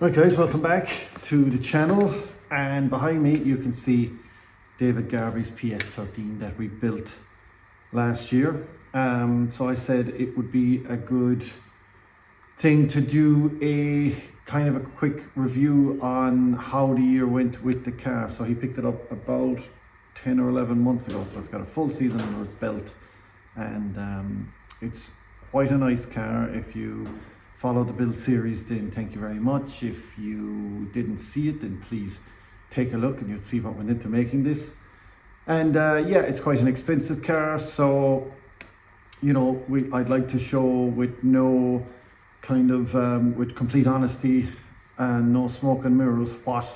Right guys, welcome back to the channel, and behind me you can see David Garvey's PS13 that we built last year. So I said it would be a good thing to do a kind of a quick review on how the year went with the car. So he picked it up about 10 or 11 months ago, so it's got a full season under its belt, and it's quite a nice car. If you follow the build series, then thank you very much. If you didn't see it, then please take a look and you'll see what went into making this. And yeah, it's quite an expensive car, so you know, I'd like to show with no kind of with complete honesty and no smoke and mirrors what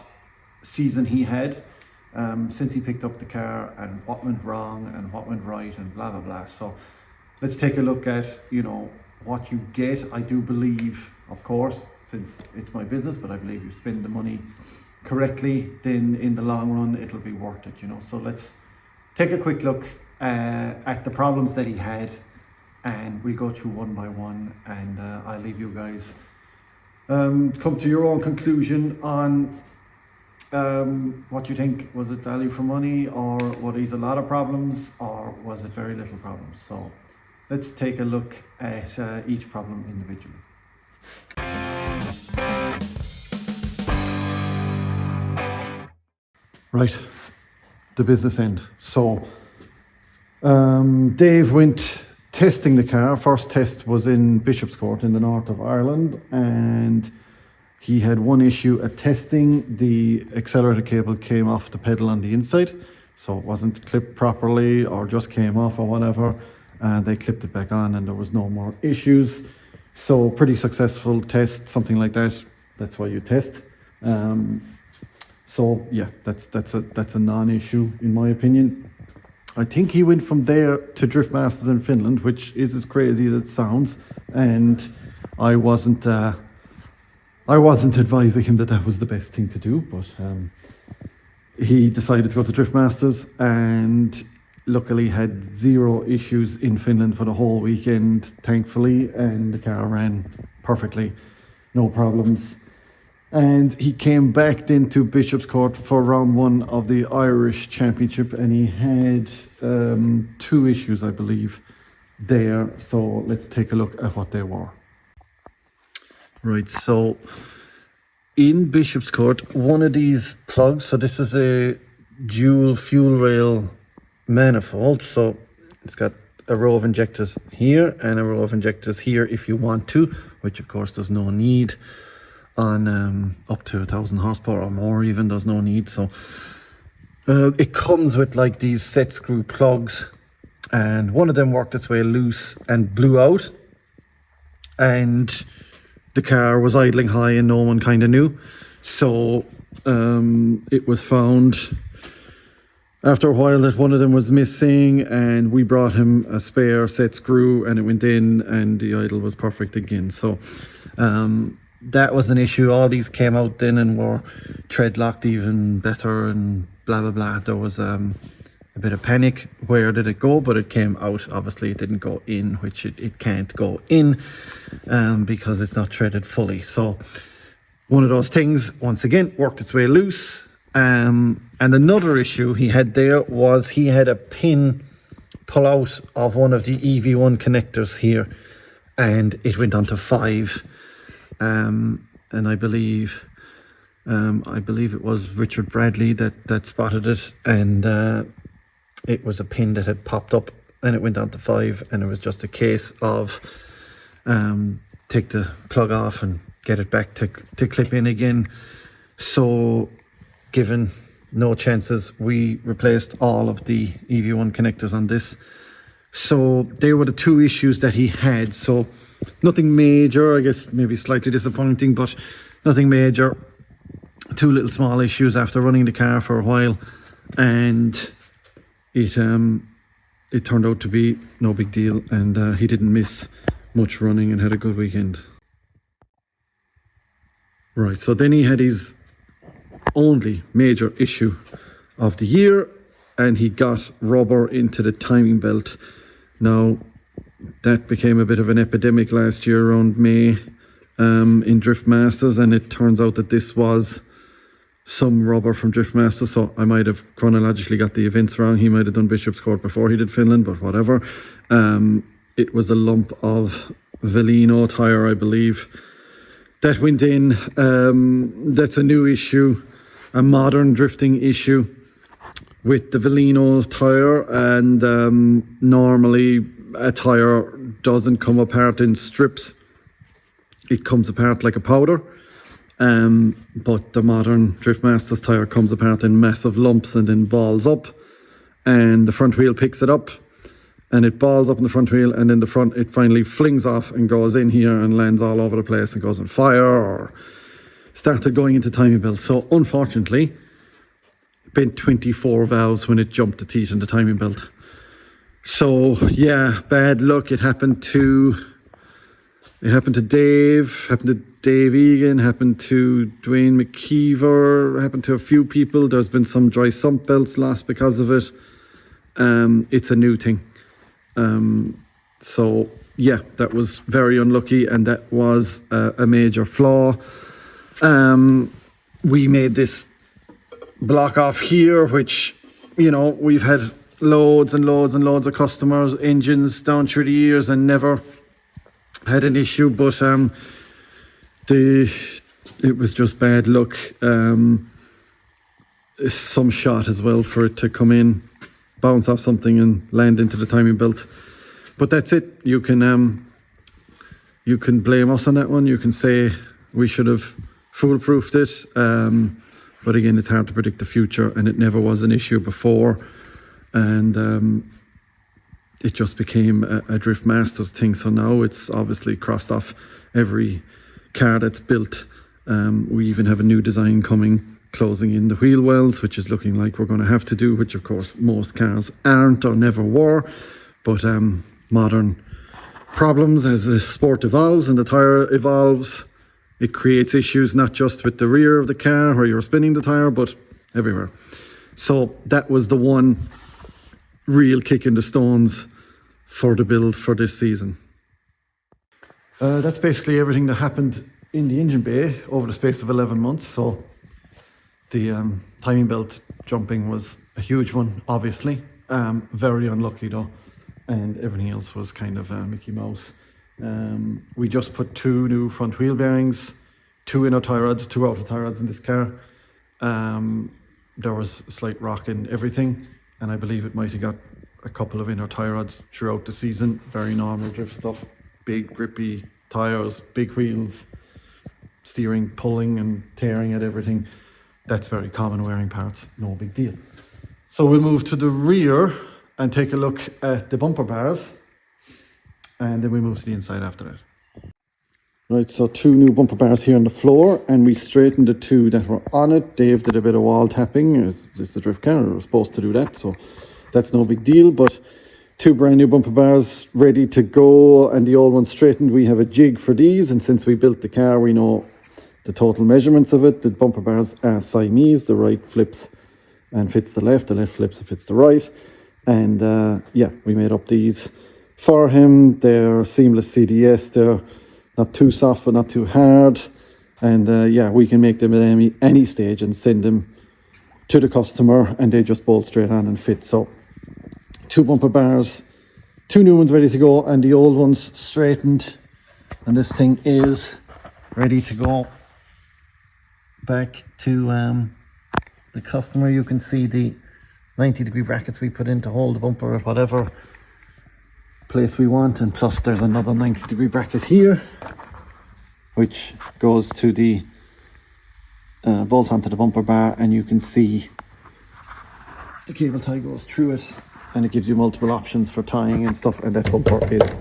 season he had since he picked up the car, and what went wrong and what went right and blah blah blah. So let's take a look at, you know, what you get. I do believe, of course, since it's my business, but I believe you spend the money correctly, then in the long run it'll be worth it, you know. So let's take a quick look at the problems that he had, and we'll go through one by one, and I'll leave you guys come to your own conclusion on what you think. Was it value for money, or were these a lot of problems, or was it very little problems? So let's take a look at each problem individually. Right, the business end. So Dave went testing the car. First test was in Bishopscourt in the north of Ireland, and he had one issue at testing. The accelerator cable came off the pedal on the inside, so it wasn't clipped properly or just came off or whatever. And they clipped it back on and there was no more issues. So pretty successful test, something like that. That's why you test. So yeah, that's a non-issue in my opinion. I think he went from there to Drift Masters in Finland, which is as crazy as it sounds. And I wasn't advising him that that was the best thing to do, but he decided to go to Drift Masters, and luckily had zero issues in Finland for the whole weekend, thankfully, and the car ran perfectly, no problems. And he came back then to Bishopscourt for round one of the Irish Championship, and he had 2 issues, I believe, there. So let's take a look at what they were. Right, so in Bishopscourt, one of these plugs, so this is a dual fuel rail manifold, so it's got a row of injectors here and a row of injectors here if you want to, which of course there's no need on up to 1,000 horsepower or more, even there's no need. So it comes with like these set screw plugs, and one of them worked its way loose and blew out, and the car was idling high and no one kind of knew. So it was found after a while that one of them was missing, and we brought him a spare set screw and it went in and the idle was perfect again. So that was an issue. All these came out then and were tread locked even better and blah blah blah. There was a bit of panic. Where did it go? But it came out. Obviously it didn't go in, which it can't go in because it's not threaded fully. So one of those things, once again, worked its way loose. And another issue he had there was he had a pin pull out of one of the EV1 connectors here, and it went on to 5. And I believe it was Richard Bradley that spotted it, and it was a pin that had popped up and it went on to 5, and it was just a case of take the plug off and get it back to clip in again. So given no chances, we replaced all of the EV1 connectors on this. So they were the 2 issues that he had. So nothing major, I guess maybe slightly disappointing, but nothing major. 2 little small issues after running the car for a while, and it turned out to be no big deal, and he didn't miss much running and had a good weekend. Right, so then he had his only major issue of the year, and he got rubber into the timing belt. Now that became a bit of an epidemic last year around May in Drift Masters, and it turns out that this was some rubber from Drift Masters, so I might have chronologically got the events wrong. He might have done Bishop's Court before he did Finland, but whatever. It was a lump of Velino tyre, I believe, that went in. That's a new issue, a modern drifting issue with the Velino tyre, and normally a tyre doesn't come apart in strips. It comes apart like a powder. But the modern Drift Masters tyre comes apart in massive lumps and then balls up, and the front wheel picks it up, and it balls up in the front wheel, and then the front, it finally flings off and goes in here and lands all over the place and goes on fire or started going into timing belt. So unfortunately, it bent 24 valves when it jumped the teeth in the timing belt. So yeah, bad luck. It happened to Dave Egan, happened to Dwayne McKeever, happened to a few people. There's been some dry sump belts lost because of it. It's a new thing. So yeah, that was very unlucky, and that was a major flaw. We made this block off here, which, you know, we've had loads and loads and loads of customers, engines down through the years, and never had an issue, but it was just bad luck. Some shot as well for it to come in, bounce off something and land into the timing belt. But that's it. You can blame us on that one. You can say we should have foolproofed it. But again, it's hard to predict the future, and it never was an issue before. And it just became a Drift Masters thing. So now it's obviously crossed off every car that's built. We even have a new design coming, closing in the wheel wells, which is looking like we're going to have to do, which of course most cars aren't or never were. But modern problems, as the sport evolves and the tyre evolves, it creates issues not just with the rear of the car where you're spinning the tyre, but everywhere. So that was the one real kick in the stones for the build for this season. That's basically everything that happened in the engine bay over the space of 11 months. So the timing belt jumping was a huge one, obviously. Very unlucky though, and everything else was kind of Mickey Mouse. We just put 2 new front wheel bearings, 2 inner tie rods, 2 outer tie rods in this car. There was a slight rock in everything, and I believe it might have got a couple of inner tie rods throughout the season. Very normal drift stuff. Big grippy tires, big wheels, steering, pulling and tearing at everything. That's very common wearing parts, no big deal. So we'll move to the rear and take a look at the bumper bars, and then we move to the inside after that. Right, so 2 new bumper bars here on the floor, and we straightened the 2 that were on it. Dave did a bit of wall tapping. It's just a drift car, we were supposed to do that, so that's no big deal. But 2 brand new bumper bars ready to go, and the old one straightened. We have a jig for these, and since we built the car, we know the total measurements of it. The bumper bars are Siamese. The right flips and fits the left flips and fits the right. And yeah, we made up these for him. They're seamless CDS. They're not too soft but not too hard, and yeah, we can make them at any stage and send them to the customer, and they just bolt straight on and fit. So 2 bumper bars, 2 new ones ready to go, and the old ones straightened, and this thing is ready to go back to the customer. You can see the 90-degree brackets we put in to hold the bumper at whatever place we want, and plus there's another 90-degree bracket here which goes to the bolts onto the bumper bar, and you can see the cable tie goes through it, and it gives you multiple options for tying and stuff, and that bumper is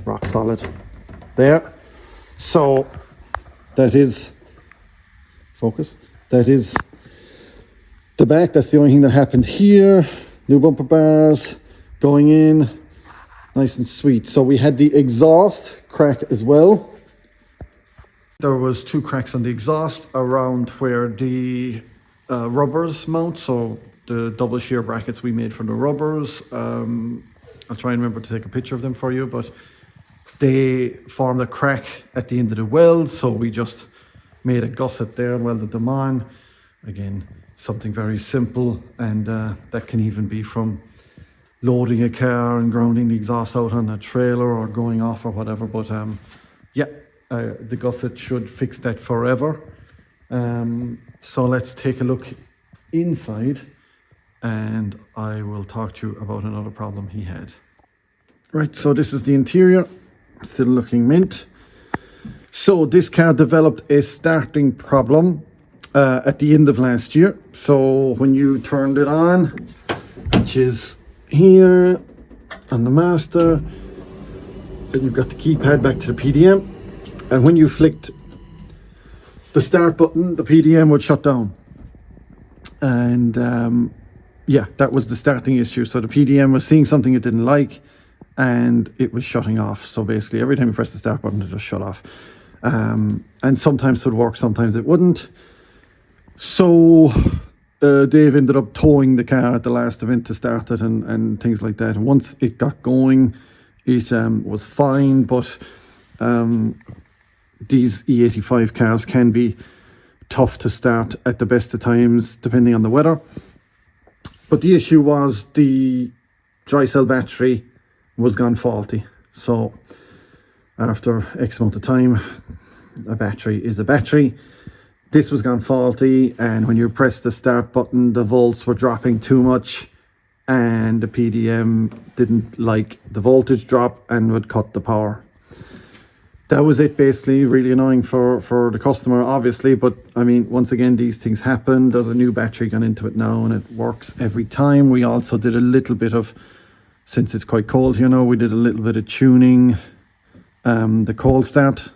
rock solid there. So that is focus, that is the back. That's the only thing that happened here. New bumper bars going in, nice and sweet. So we had the exhaust crack as well. There was 2 cracks on the exhaust around where the rubbers mount. So the double shear brackets we made for the rubbers. I'll try and remember to take a picture of them for you, but they formed a crack at the end of the weld, so we just made a gusset there and welded them on. Again, something very simple, and that can even be from loading a car and grounding the exhaust out on a trailer or going off or whatever. But the gusset should fix that forever. So let's take a look inside, and I will talk to you about another problem he had. Right, so this is the interior, still looking mint. So this car developed a starting problem at the end of last year. So when you turned it on, which is here on the master, and you've got the keypad back to the PDM, and when you flicked the start button, the PDM would shut down. And that was the starting issue. So the PDM was seeing something it didn't like, and it was shutting off. So basically every time you press the start button, it just shut off. And sometimes it would work, sometimes it wouldn't. So Dave ended up towing the car at the last event to start it and things like that. And once it got going, it was fine, but these E85 cars can be tough to start at the best of times, depending on the weather. But the issue was the dry cell battery was gone faulty. So after X amount of time, a battery is a battery. This was gone faulty, and when you press the start button, the volts were dropping too much, and the PDM didn't like the voltage drop and would cut the power. That was it, basically. Really annoying for the customer, obviously, but I mean, once again, these things happen. There's a new battery gone into it now, and it works every time. We also did a little bit of, since it's quite cold here now, we did a little bit of tuning, the cold start,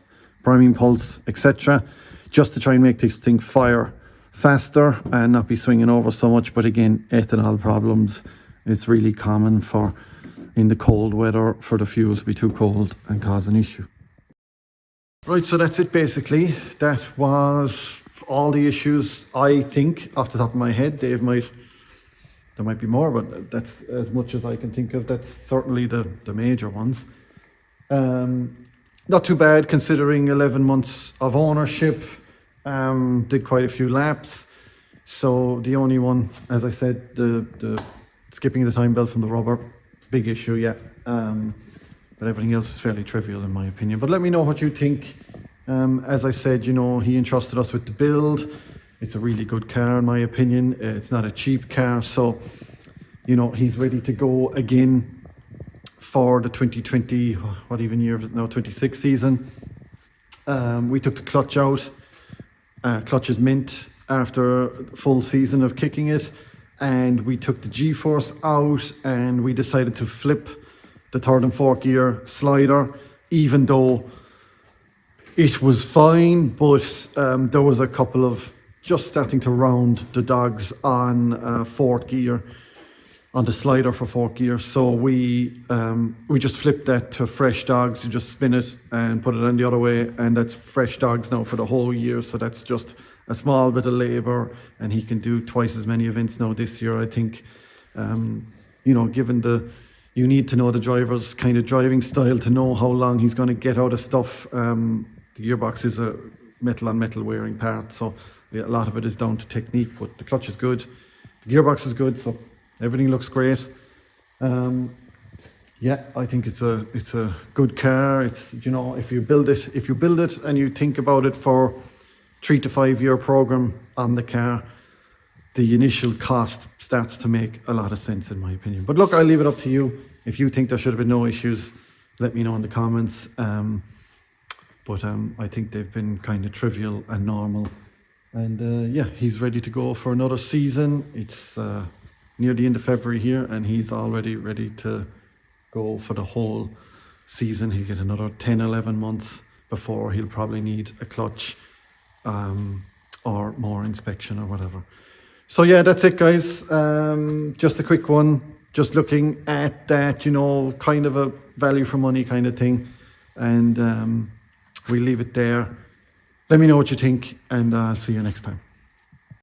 priming pulse, etc., just to try and make this thing fire faster and not be swinging over so much. But again, ethanol problems, it's really common for in the cold weather for the fuel to be too cold and cause an issue. Right, so that's it basically. That was all the issues, I think, off the top of my head. There might be more, but that's as much as I can think of. That's certainly the major ones. Not too bad considering 11 months of ownership. Did quite a few laps. So the only one, as I said, the skipping the time belt from the rubber, big issue, yeah. But everything else is fairly trivial in my opinion. But let me know what you think. As I said, you know, he entrusted us with the build. It's a really good car in my opinion. It's not a cheap car, so you know, he's ready to go again for the 2020, what even year is it now, 26 season. We took the clutch out. Clutch is mint after a full season of kicking it, and we took the G-force out, and we decided to flip the third and fourth gear slider, even though it was fine, but there was a couple of just starting to round the dogs on fourth gear, on the slider for fourth gear. So we just flipped that to fresh dogs. You just spin it and put it on the other way, and that's fresh dogs now for the whole year. So that's just a small bit of labor, and he can do twice as many events now this year, I think. You know, given you need to know the driver's kind of driving style to know how long he's going to get out of stuff. The gearbox is a metal on metal wearing part, so a lot of it is down to technique, but the clutch is good, the gearbox is good, so everything looks great. Yeah, I think it's a good car. It's, you know, if you build it and you think about it for 3 to 5 year program on the car, the initial cost starts to make a lot of sense in my opinion. But look, I'll leave it up to you. If you think there should have been no issues, let me know in the comments. But I think they've been kind of trivial and normal. And yeah, he's ready to go for another season. It's near the end of February here, and he's already ready to go for the whole season. He'll get another 10, 11 months before he'll probably need a clutch or more inspection or whatever. So yeah, that's it guys. Just a quick one, just looking at that, you know, kind of a value for money kind of thing. And we'll leave it there. Let me know what you think, and see you next time.